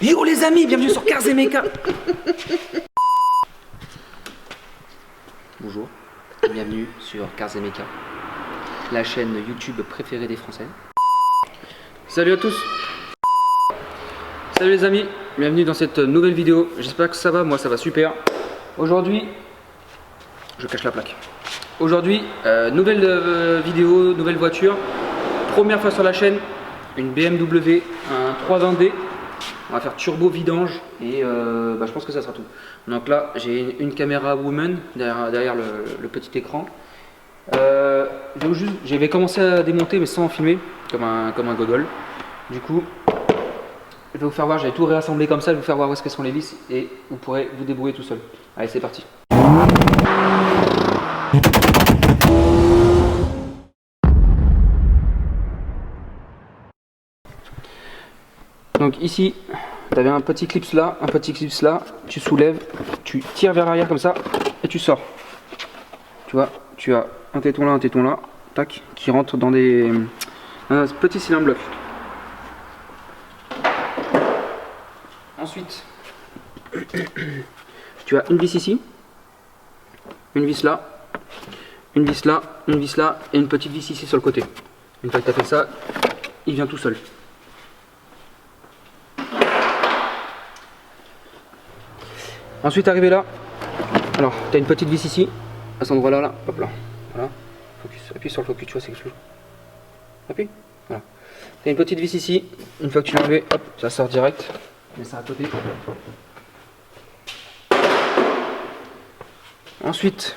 Yo les amis, bienvenue sur Cars et Mecha. Bonjour, bienvenue sur Cars et Mecha, la chaîne YouTube préférée des Français. Salut à tous. Salut les amis, bienvenue dans cette nouvelle vidéo. J'espère que ça va, moi ça va super. Aujourd'hui, je cache la plaque. Aujourd'hui, nouvelle vidéo, nouvelle voiture. Première fois sur la chaîne, une BMW, un 320D. On va faire turbo vidange et je pense que ça sera tout. Donc là, j'ai une caméra woman derrière le petit écran. J'avais commencé à démonter mais sans en filmer, comme un gogol. Du coup, je vais vous faire voir, j'avais tout réassemblé comme ça, je vais vous faire voir où est-ce que sont les vis et vous pourrez vous débrouiller tout seul. Allez, c'est parti. Donc ici, tu avais un petit clips là, tu soulèves, tu tires vers l'arrière comme ça et tu sors. Tu vois, tu as un téton là, tac, qui rentre dans un petit cylindre bluff. Ensuite, tu as une vis ici, une vis là, une vis là, une vis là et une petite vis ici sur le côté. Une fois que tu as fait ça, il vient tout seul. Ensuite, arrivé là, alors tu as une petite vis ici, à cet endroit là, hop là, voilà, focus, appuie sur le focus, tu vois, c'est quelque chose. Appuie, voilà. Tu as une petite vis ici, une fois que tu l'as enlevé, hop, ça sort direct, mets ça à côté. Ensuite,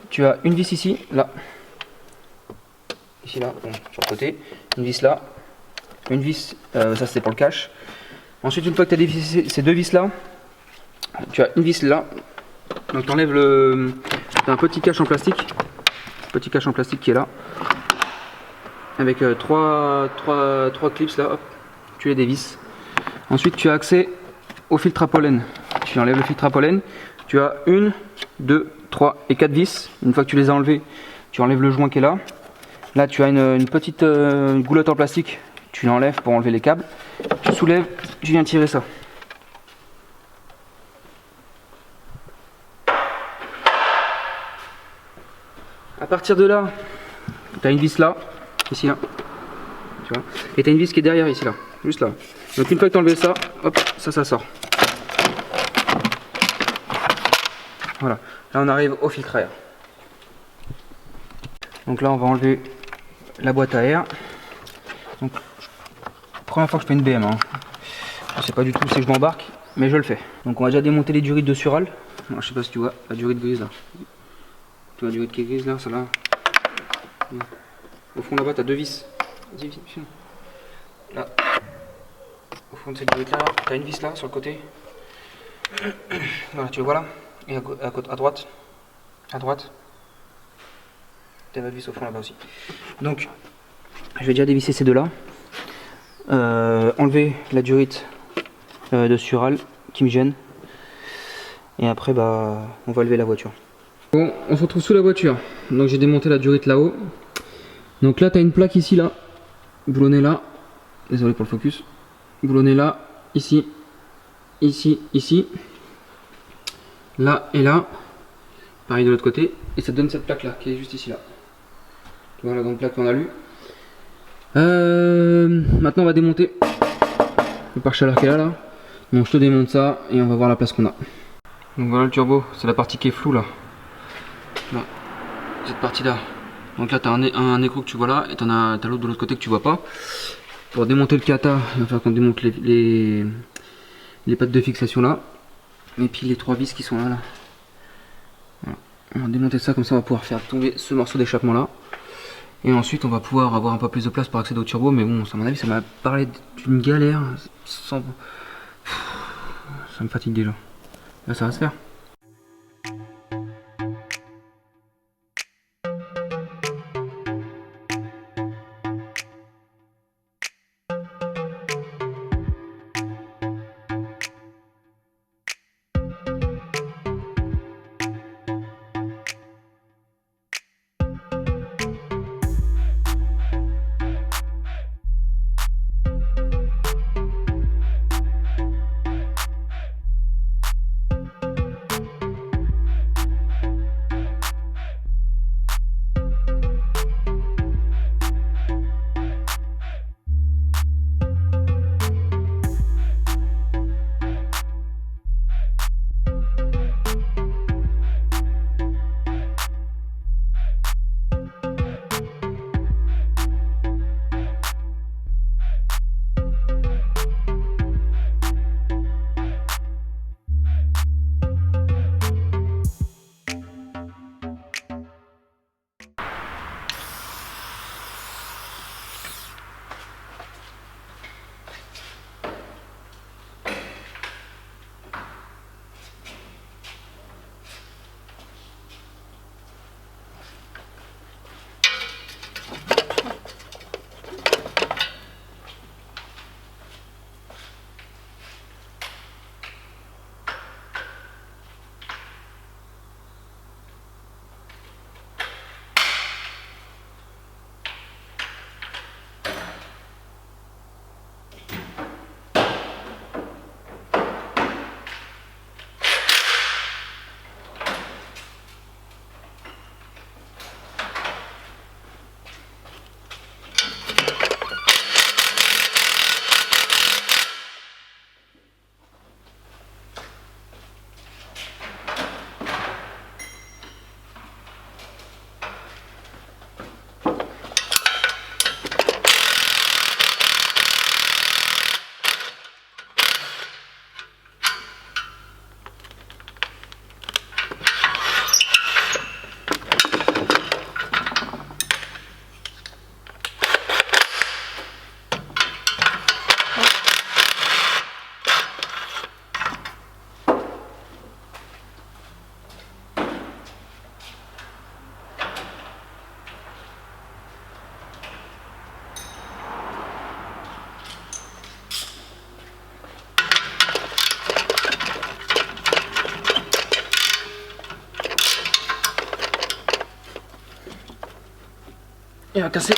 tu as une vis ici, là, ici là, bon, sur le côté, une vis là, une vis, ça c'est pour le cache. Ensuite, une fois que tu as ces deux vis là, tu as une vis là, donc tu enlèves t'as un petit cache en plastique, qui est là, avec trois clips là, hop, tu les dévisses. Ensuite tu as accès au filtre à pollen, tu enlèves le filtre à pollen, tu as 1, 2, 3 et 4 vis. Une fois que tu les as enlevés, tu enlèves le joint qui est là. Là tu as une petite goulotte en plastique, tu l'enlèves pour enlever les câbles, tu soulèves, tu viens tirer ça. À partir de là, tu as une vis là, ici là, tu vois, et tu as une vis qui est derrière ici là, juste là. Donc une fois que tu as enlevé ça, hop, ça sort. Voilà, là on arrive au filtre à air. Donc là on va enlever la boîte à air. Donc, première fois que je fais une BM, hein. Je sais pas du tout où c'est que je m'embarque, mais je le fais. Donc on va déjà démonter les durites de Sural. Alors, je sais pas si tu vois, la durite grise là. Tu vois la durite qui est grise là, celle-là. Au fond là-bas, tu as deux vis. Là. Au fond de cette durite là, tu as une vis là sur le côté. Voilà, tu le vois là. Et à droite, tu as la vis au fond là-bas aussi. Donc, je vais déjà dévisser ces deux là. Enlever la durite de Sural qui me gêne. Et après, on va lever la voiture. Bon, on se retrouve sous la voiture. Donc j'ai démonté la durite là-haut. Donc là tu as une plaque ici là, boulonnée là. Désolé pour le focus. Boulonnée là, ici, ici, là et là. Pareil de l'autre côté. Et ça donne cette plaque là qui est juste ici là. Tu vois la grande plaque qu'on a lue. Maintenant on va démonter le pare-chaleur qui est là. Donc je te démonte ça et on va voir la place qu'on a. Donc voilà le turbo, c'est la partie qui est floue là. Là, cette partie là. Donc là tu as un écrou que tu vois là et t'as l'autre de l'autre côté que tu vois pas. Pour démonter le kata, il va falloir qu'on démonte les pattes de fixation là. Et puis les trois vis qui sont là. Voilà. On va démonter ça, comme ça on va pouvoir faire tomber ce morceau d'échappement là. Et ensuite on va pouvoir avoir un peu plus de place pour accéder au turbo. Mais bon, à mon avis ça m'a parlé d'une galère. Ça me fatigue déjà. Là ça va se faire. Il va casser.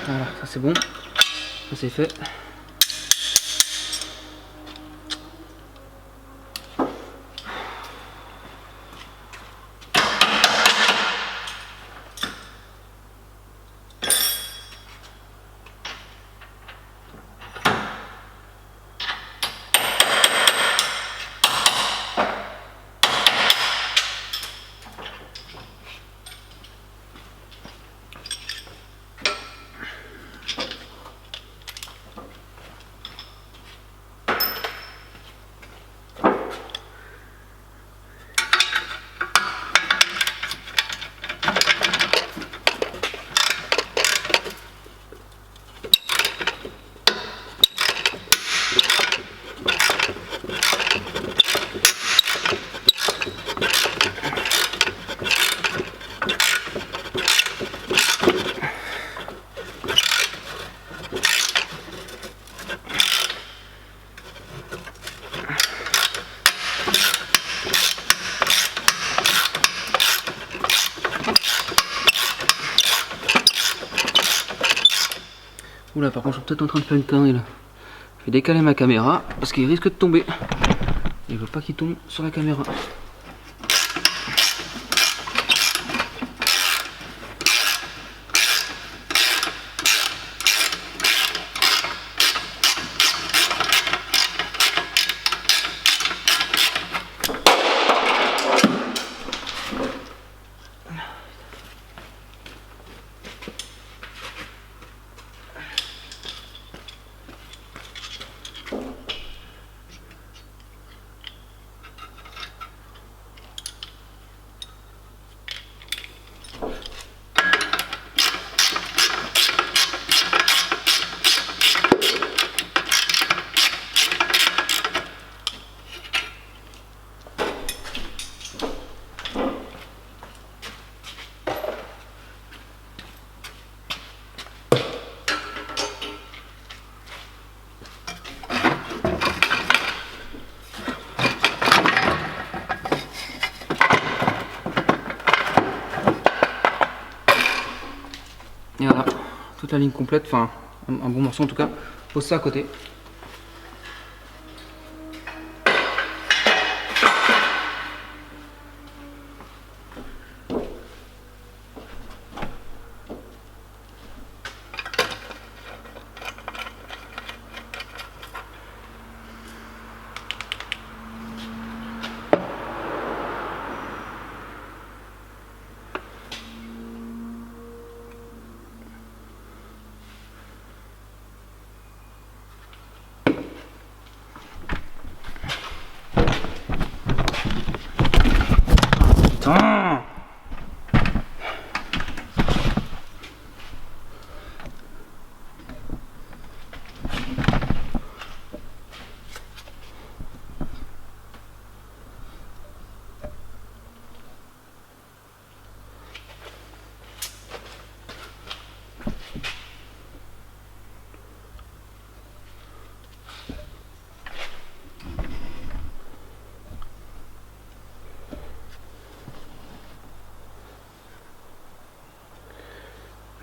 Voilà, ça c'est bon, ça c'est fait. Oula, par contre, je suis peut-être en train de faire une connerie là. Je vais décaler ma caméra parce qu'il risque de tomber. Et je veux pas qu'il tombe sur la caméra. Et voilà, toute la ligne complète, enfin un bon morceau en tout cas. Pose ça à côté. Putain!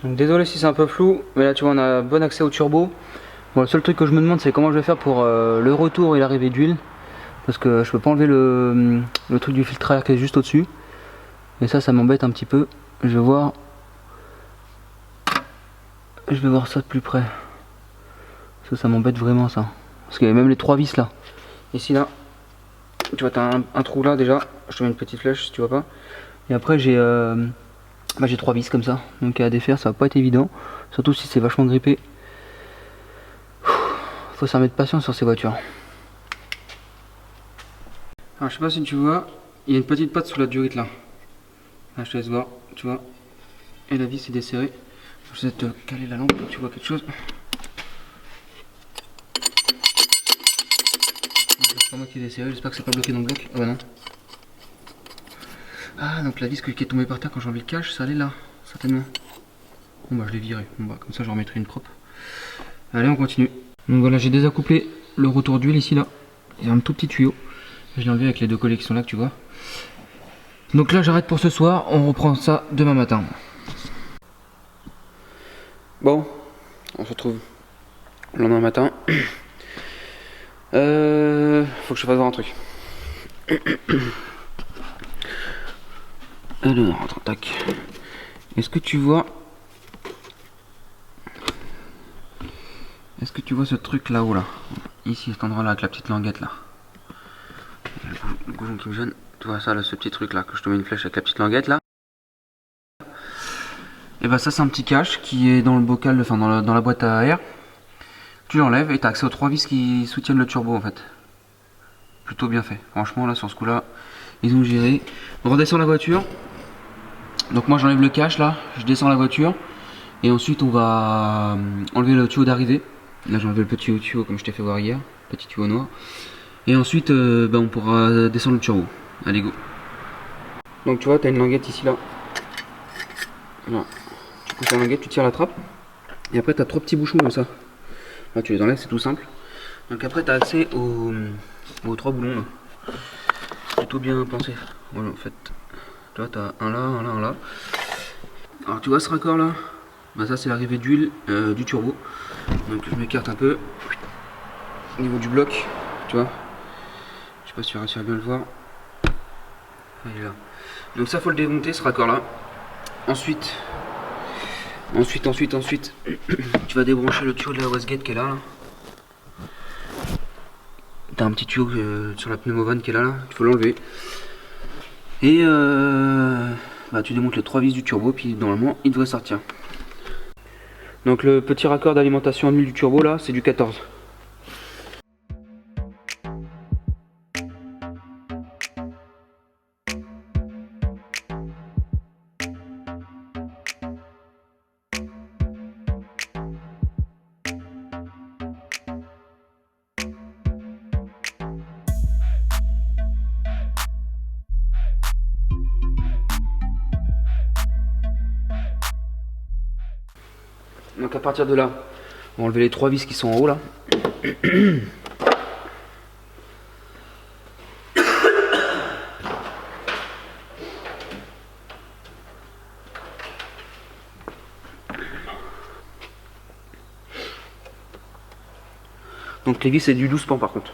Donc désolé si c'est un peu flou, mais là tu vois on a bon accès au turbo. Bon, le seul truc que je me demande c'est comment je vais faire pour le retour et l'arrivée d'huile. Parce que je peux pas enlever le truc du filtre à air qui est juste au dessus. Et ça m'embête un petit peu. Je vais voir ça de plus près. Parce que ça m'embête vraiment ça. Parce qu'il y a même les 3 vis là. Ici là, tu vois t'as un trou là déjà. Je te mets une petite flèche si tu vois pas. Et après j'ai 3 vis comme ça. Donc à défaire ça va pas être évident. Surtout si c'est vachement grippé. Faut s'en mettre patience sur ces voitures. Alors je sais pas si tu vois, il y a une petite patte sous la durite là. Là je te laisse voir, tu vois. Et la vis est desserrée. Je vais te caler la lampe pour que tu vois quelque chose. C'est pas moi qui est desserré, j'espère que c'est pas bloqué dans le bloc. Ah bah non. Ah donc la vis qui est tombée par terre quand j'ai enlevé le cache, ça allait là. certainement. Bon bah je l'ai viré, bon bah comme ça je remettrai une propre. Allez, on continue. Donc voilà, j'ai désaccouplé le retour d'huile ici là. Il y a un tout petit tuyau. Je l'ai enlevé avec les deux collets qui sont là que tu vois. Donc là j'arrête pour ce soir, on reprend ça demain matin. Bon, on se retrouve le lendemain matin. Faut que je fasse voir un truc. Alors, attends, tac. Est-ce que tu vois ce truc là-haut là? Ici, cet endroit là avec la petite languette là. Le goujon qui me gêne. Tu vois ça là, ce petit truc là, que je te mets une flèche avec la petite languette là. Et bah ça c'est un petit cache qui est dans le bocal, enfin dans la boîte à air. Tu l'enlèves et tu as accès aux 3 vis qui soutiennent le turbo en fait. Plutôt bien fait. Franchement là sur ce coup là, ils ont géré. On redescend la voiture. Donc moi j'enlève le cache là, je descends la voiture. Et ensuite on va enlever le tuyau d'arrivée. Là j'ai enlevé le petit tuyau comme je t'ai fait voir hier. Petit tuyau noir. Et ensuite on pourra descendre le turbo. Allez go. Donc tu vois tu as une languette ici là. Voilà. Tu pousses la languette, tu tires la trappe. Et après tu as 3 petits bouchons comme ça. Là tu les enlèves, c'est tout simple. Donc après tu as accès aux 3 boulons là. Plutôt bien pensé. Voilà en fait. Tu vois, tu as un là, un là, un là. Alors tu vois ce raccord là, bah, ça c'est l'arrivée d'huile du turbo. Donc je m'écarte un peu. Au niveau du bloc, tu vois. Je sais pas si tu réussis à bien le voir. Il est là. Donc ça faut le démonter ce raccord là. Ensuite, tu vas débrancher le tuyau de la wastegate qui est là. T'as un petit tuyau sur la pneumovane qui est là, il faut l'enlever. Et bah, tu démontes les 3 vis du turbo, puis normalement il devrait sortir. Donc le petit raccord d'alimentation en huile du turbo là, c'est du 14. Donc à partir de là, on va enlever les 3 vis qui sont en haut là. Donc les vis c'est du 12 pans par contre.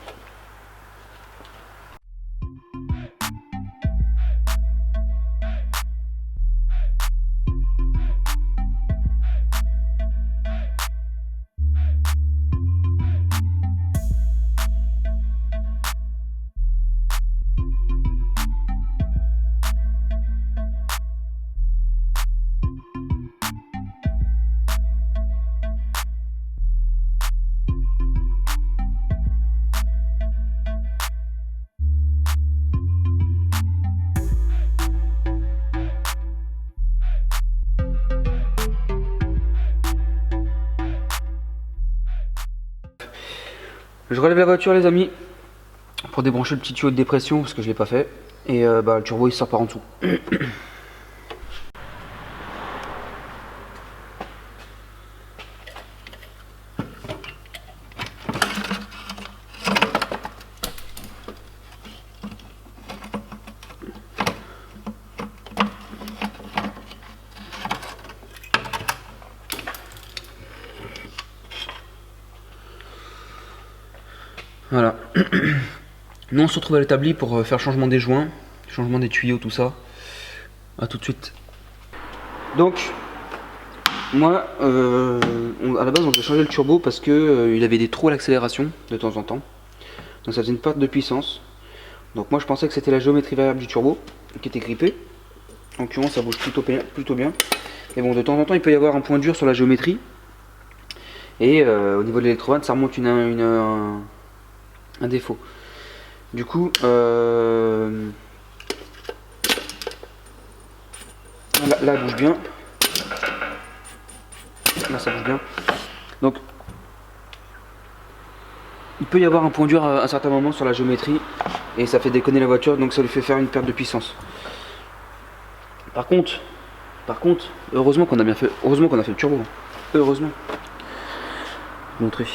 Je relève la voiture les amis pour débrancher le petit tuyau de dépression parce que je l'ai pas fait. Et bah, le turbo il sort par en dessous. Voilà. Nous on se retrouve à l'établi pour faire changement des joints, changement des tuyaux, tout ça. A tout de suite. Donc, moi, à la base on devait changer le turbo parce que il avait des trous à l'accélération de temps en temps. Donc ça faisait une perte de puissance. Donc moi je pensais que c'était la géométrie variable du turbo qui était grippée. En l'occurrence ça bouge plutôt bien. Mais bon, de temps en temps il peut y avoir un point dur sur la géométrie. Et au niveau de l'électrovanne ça remonte un défaut. Du coup, là elle bouge bien. Là ça bouge bien. Donc il peut y avoir un point dur à un certain moment sur la géométrie et ça fait déconner la voiture, donc ça lui fait faire une perte de puissance. Par contre, Par contre, heureusement qu'on a bien fait, heureusement qu'on a fait le turbo. Heureusement. Je vais montrer.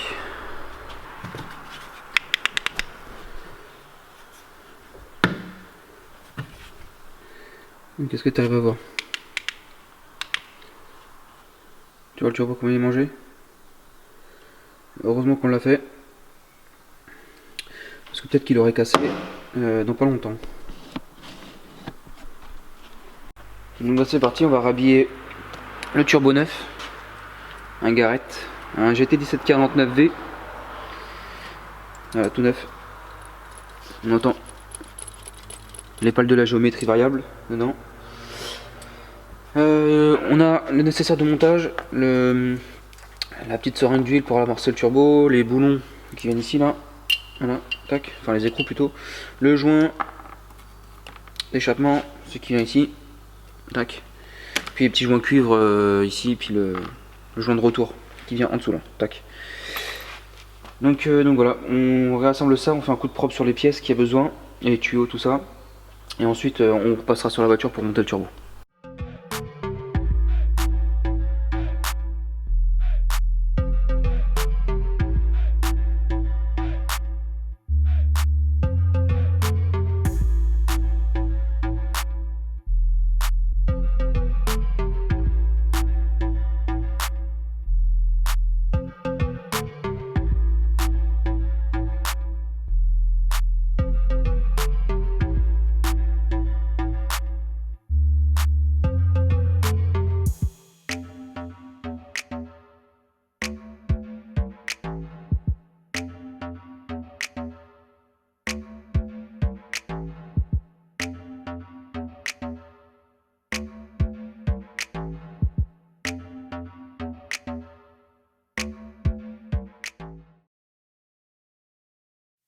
Qu'est-ce que tu arrives à voir? Tu vois le turbo comment il est mangé? Heureusement qu'on l'a fait. Parce que peut-être qu'il aurait cassé dans pas longtemps. Donc là c'est parti, on va rhabiller le turbo neuf. Un Garrett, un GT1749V. Voilà, tout neuf. On entend les pales de la géométrie variable dedans. On a le nécessaire de montage, la petite seringue d'huile pour amorcer le turbo, les boulons qui viennent ici là, voilà, tac, enfin les écrous plutôt, le joint d'échappement, ce qui vient ici, tac, puis les petits joints cuivre ici, puis le joint de retour qui vient en dessous là, tac. Donc voilà, on réassemble ça, on fait un coup de propre sur les pièces qu'il y a besoin, et les tuyaux, tout ça, et ensuite on repassera sur la voiture pour monter le turbo.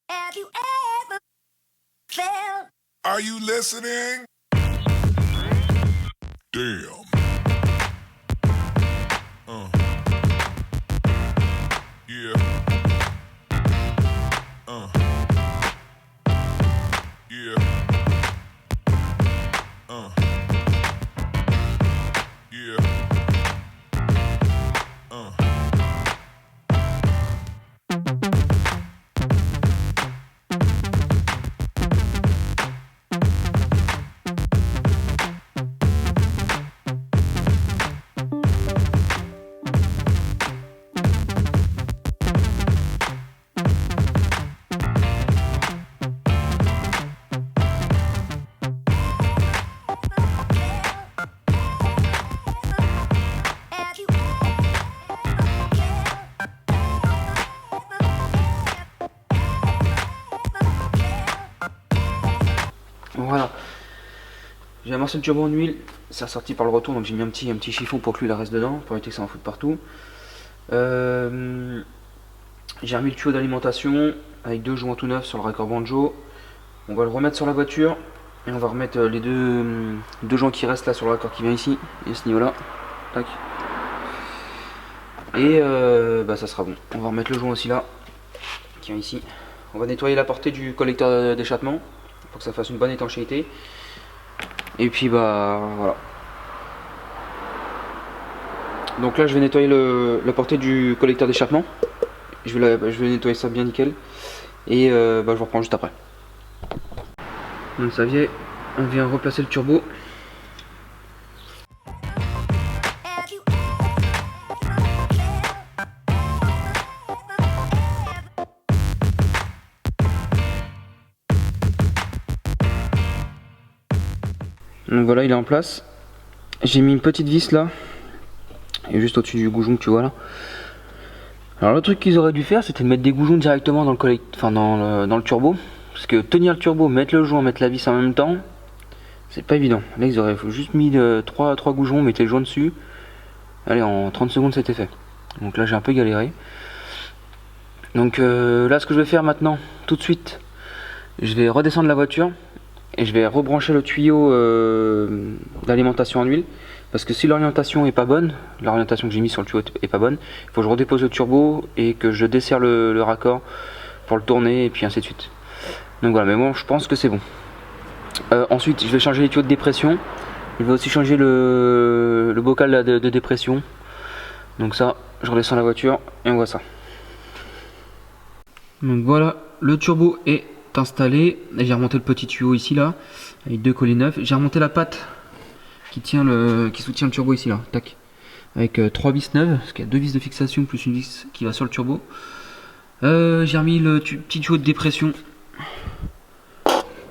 Have you ever felt? Are you listening? Damn. Yeah. Yeah. Yeah. Have you ever Voilà, j'ai amorcé le turbo en huile, c'est ressorti par le retour, donc j'ai mis un petit chiffon pour que l'huile reste dedans, pour éviter que ça en foute partout. J'ai remis le tuyau d'alimentation avec deux joints tout neufs sur le raccord banjo. On va le remettre sur la voiture et on va remettre les deux joints qui restent là sur le raccord qui vient ici et à ce niveau là. Tac. Et ça sera bon. On va remettre le joint aussi là qui vient ici. On va nettoyer la portée du collecteur d'échappement pour que ça fasse une bonne étanchéité. Et puis voilà. Donc là je vais nettoyer la portée du collecteur d'échappement. Je vais nettoyer ça bien nickel. Et je vous reprends juste après. Donc ça vient, on vient replacer le turbo. Donc voilà, il est en place. J'ai mis une petite vis là, et juste au-dessus du goujon que tu vois là. Alors le truc qu'ils auraient dû faire, c'était de mettre des goujons directement dans le dans le turbo, parce que tenir le turbo, mettre le joint, mettre la vis en même temps, c'est pas évident. Là ils auraient juste mis 3 goujons, mettez le joint dessus. Allez, en 30 secondes c'était fait. Donc là j'ai un peu galéré. Donc là ce que je vais faire maintenant, tout de suite, je vais redescendre la voiture et je vais rebrancher le tuyau d'alimentation en huile, parce que si l'orientation est pas bonne, l'orientation que j'ai mis sur le tuyau est pas bonne, il faut que je redépose le turbo et que je desserre le raccord pour le tourner et puis ainsi de suite. Donc voilà, mais bon, je pense que c'est bon. Ensuite je vais changer les tuyaux de dépression Il va aussi changer le bocal là, de dépression. Donc ça, je redescends la voiture et on voit ça. Donc voilà, le turbo est installé. J'ai remonté le petit tuyau ici là, avec 2 collets neufs. J'ai remonté la patte qui soutient le turbo ici là, tac. Avec 3 vis neuves, parce qu'il y a 2 vis de fixation plus une vis qui va sur le turbo. J'ai remis le petit tuyau de dépression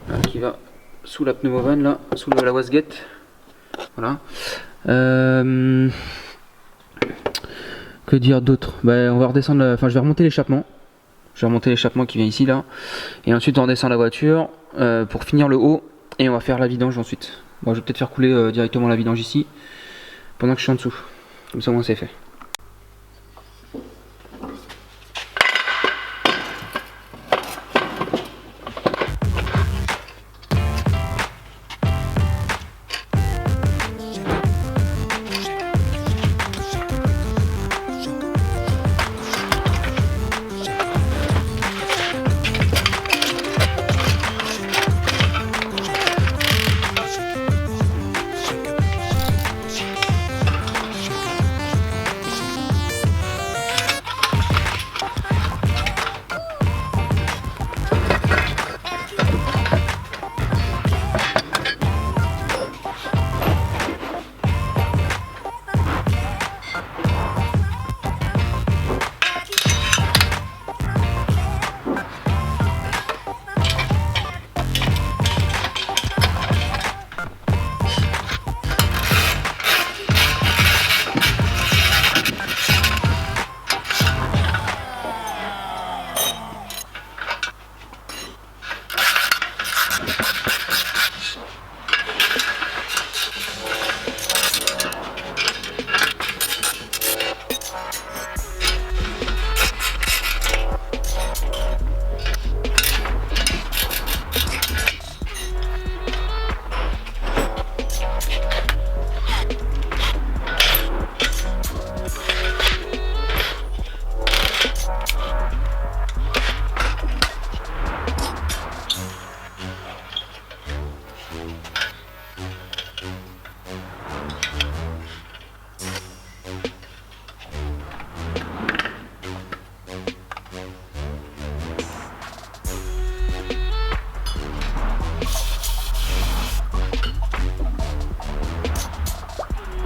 là, qui va sous la pneumovan là, sous la wasguette. Voilà. Que dire d'autre? On va redescendre, enfin je vais remonter l'échappement. Je vais remonter l'échappement qui vient ici là. Et ensuite on redescend la voiture pour finir le haut. Et on va faire la vidange ensuite. Bon, je vais peut-être faire couler directement la vidange ici pendant que je suis en dessous. Comme ça, moi, c'est fait.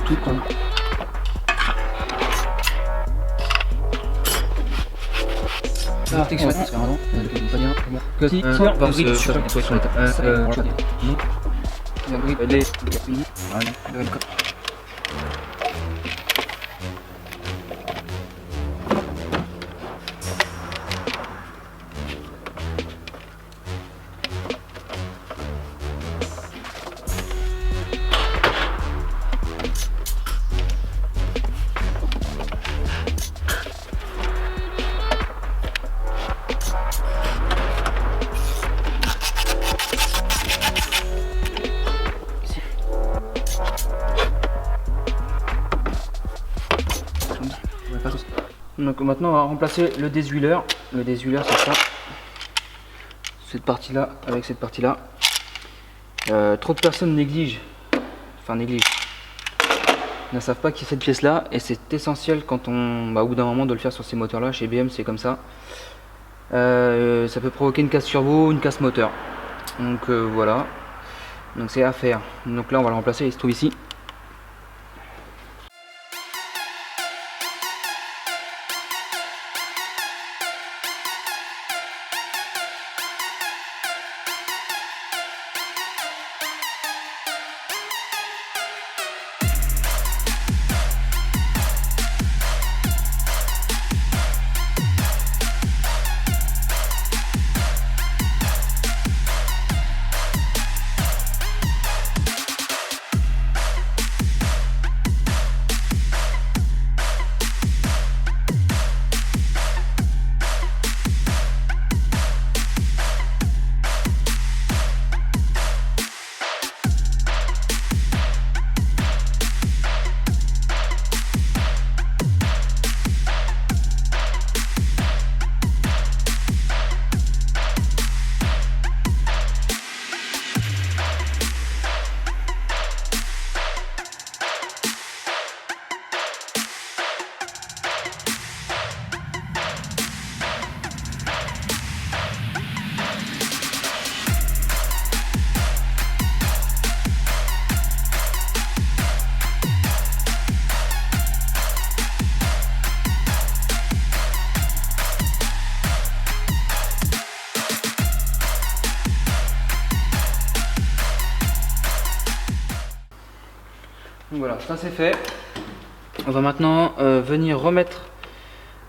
Tout comme. Protection, pardon. Pas bien. Que si, sur Donc maintenant on va remplacer le désuileur. Le désuileur c'est ça. Cette partie là avec cette partie là. Trop de personnes négligent. Enfin négligent. Ne savent pas qu'il y a cette pièce là et c'est essentiel quand on. Au bout d'un moment de le faire sur ces moteurs là. Chez BM c'est comme ça. Ça peut provoquer une casse turbo, une casse moteur. Donc voilà. Donc c'est à faire. Donc là on va le remplacer, il se trouve ici. Donc voilà, ça c'est fait. On va maintenant venir remettre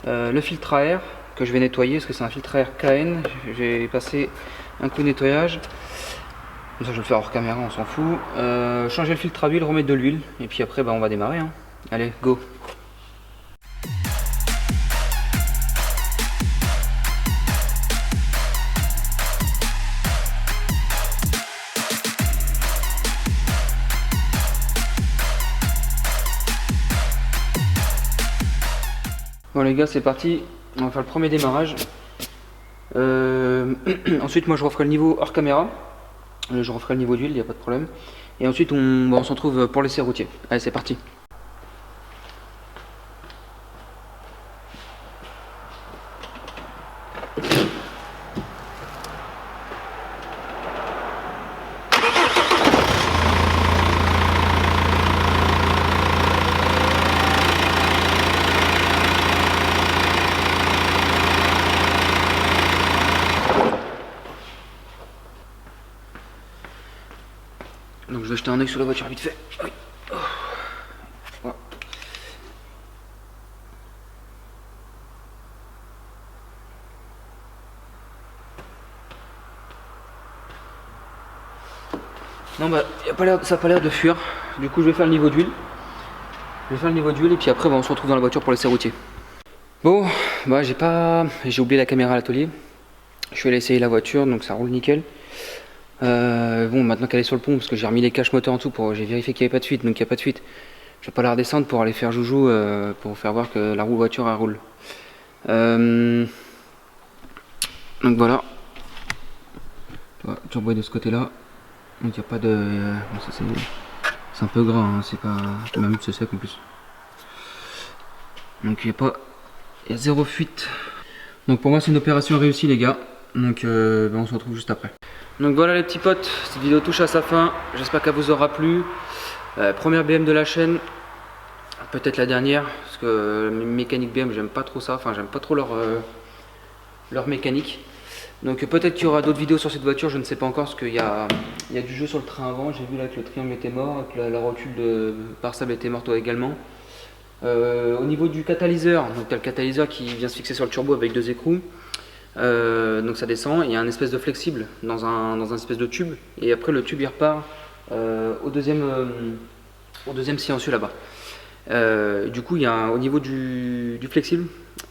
le filtre à air que je vais nettoyer parce que c'est un filtre à air KN. J'ai passé un coup de nettoyage. Comme ça je vais le faire hors caméra, on s'en fout. Changer le filtre à huile, remettre de l'huile et puis après on va démarrer. Hein. Allez, go! Bon les gars, c'est parti, on va faire le premier démarrage. Ensuite moi je referai le niveau hors caméra. Je referai le niveau d'huile, il n'y a pas de problème. Et ensuite on se retrouve pour l'essai routier. Allez, c'est parti. Donc je vais jeter un oeil sur la voiture vite fait. Oui. Oh. Voilà. Non bah ça n'a pas l'air de fuir. Du coup je vais faire le niveau d'huile. Je vais faire le niveau d'huile et puis après on se retrouve dans la voiture pour l'essai routier. Bon bah j'ai oublié la caméra à l'atelier. Je suis allé essayer la voiture donc ça roule nickel. Bon maintenant qu'elle est sur le pont parce que j'ai remis les caches moteurs en dessous j'ai vérifié qu'il n'y avait pas de fuite, donc il n'y a pas de fuite. Je vais pas la redescendre pour aller faire joujou pour faire voir que la voiture elle roule. Donc voilà. Turbo est de ce côté là. Donc il n'y a pas de. Bon, ça c'est un peu gras, hein, c'est pas. Même c'est sec en plus. Donc il y a zéro fuite. Donc pour moi c'est une opération réussie les gars. Donc on se retrouve juste après. Donc voilà les petits potes, cette vidéo touche à sa fin. J'espère qu'elle vous aura plu. Première BM de la chaîne. Peut-être la dernière. Parce que mécanique BM j'aime pas trop ça. Enfin j'aime pas trop leur mécanique. Donc peut-être qu'il y aura d'autres vidéos sur cette voiture, je ne sais pas encore, parce qu'il y a du jeu sur le train avant. J'ai vu là que le triangle était mort, que la rotule de pare-sable était morte également. Au niveau du catalyseur, donc tu as le catalyseur qui vient se fixer sur le turbo avec deux écrous. Donc ça descend, il y a un espèce de flexible dans un espèce de tube, et après le tube il repart au deuxième silencieux là-bas. Du coup il y a au niveau du flexible,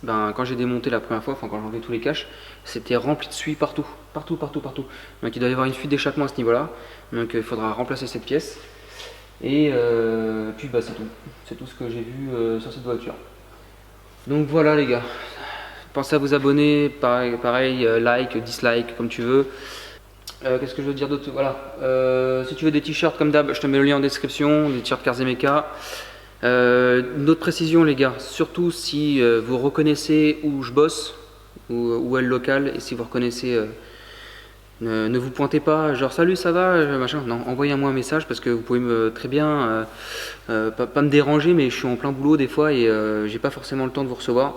quand j'ai démonté la première fois, quand j'ai enlevé tous les caches, c'était rempli de suie partout. Donc il doit y avoir une fuite d'échappement à ce niveau là, donc il faudra remplacer cette pièce. Et puis c'est tout ce que j'ai vu sur cette voiture. Donc voilà les gars, pensez à vous abonner, pareil like, dislike comme tu veux. Qu'est-ce que je veux dire d'autre? Voilà, si tu veux des t-shirts comme d'hab, je te mets le lien en description, des t-shirts Cars et Mecha. Une autre précision les gars, surtout si vous reconnaissez où je bosse, où est le local, et si vous reconnaissez, ne vous pointez pas genre salut ça va machin, non, envoyez-moi un message parce que vous pouvez très bien pas me déranger, mais je suis en plein boulot des fois et j'ai pas forcément le temps de vous recevoir,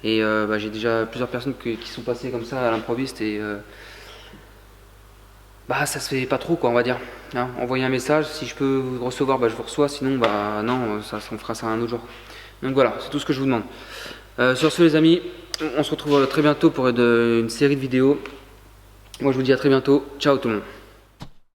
et j'ai déjà plusieurs personnes qui sont passées comme ça à l'improviste, et ça se fait pas trop quoi, on va dire, hein. Envoyez un message, si je peux vous recevoir je vous reçois, sinon non, on fera ça un autre jour. Donc voilà, c'est tout ce que je vous demande. Sur ce les amis, on se retrouve très bientôt pour une série de vidéos. Moi je vous dis à très bientôt, ciao tout le monde.